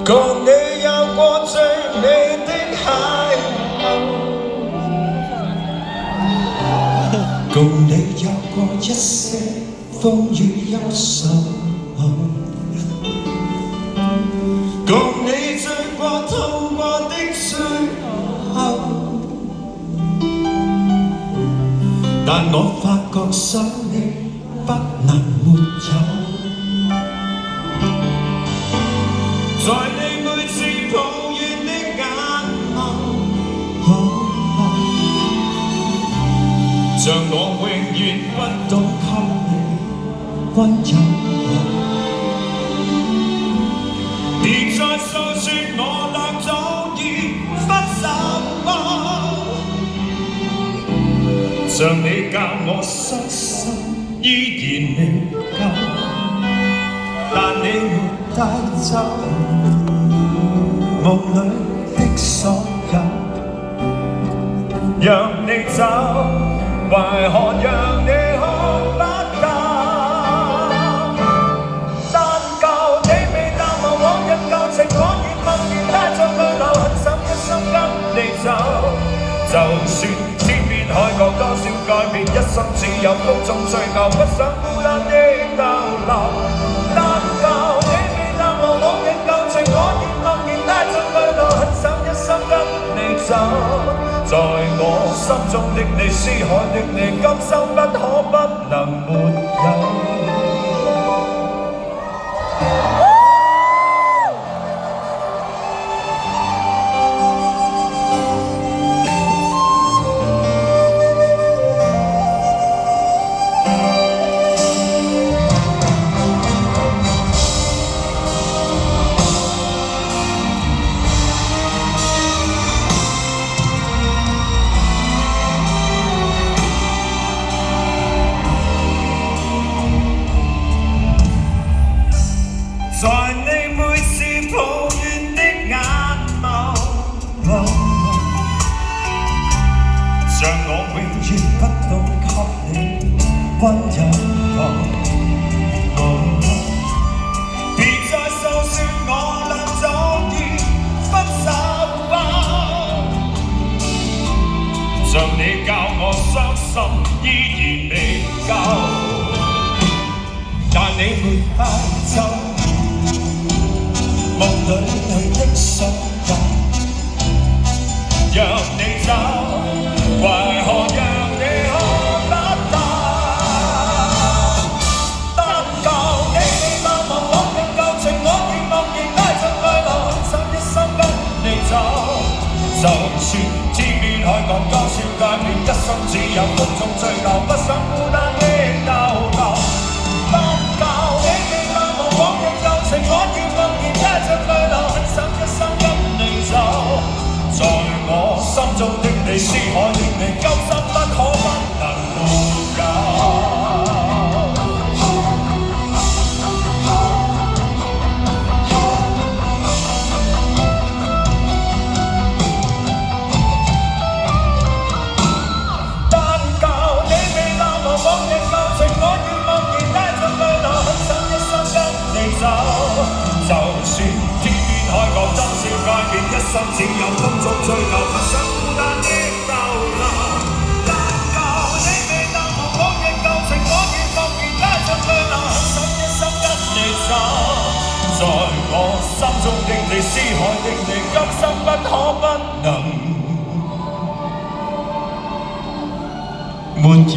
共你有過最美的邂逅，共你有過一些風雨憂愁，共你醉過痛過的最後，但我發覺想你不能沒有。在你每次抱怨的眼眸，像我永遠不懂給你溫柔，別再訴說我倆早已分手，像你教我傷心依然未夠，但你沒帶走夢裏的所有，讓你走，為何讓你看不到？但求你未淡忘往日舊情，我願默然帶着淚流，狠心一生跟你走。就算千變海角多少改變，一生只有高中追求，不想孤單的逗留。但求你未淡忘往日舊情，我願默然帶着淚流，狠心一生跟你走。在我心中的你，思海的你，今生不可不能沒有。在你每次抱怨的眼眸，像我永遠不懂給你溫柔，別再訴說我倆早已分手，像你教我傷心依然未夠，但你沒帶走夢裏的所有，讓你走，為何讓你看不到？但求你未淡忘往日舊情，我願默然帶着淚流，狠心一生跟你走。就算千變海角多少改變，一生只有風中追求，不想孤單的逗留。但求你未淡忘往日舊情，我願默然帶着淚流，狠心一生跟你走。在我心中的你，思海的你，今生不可不能沒有。但求你未淡忘往日舊情，我願默然帶着淚流，狠心一生跟你走。就算天邊海角多少改變，一生只有風中追求，不想孤單的逗留。但求你未淡忘往日舊情，我願默然帶着淚流，狠心一生跟你走。在我心中的你，思海的你，今生不可不能沒有。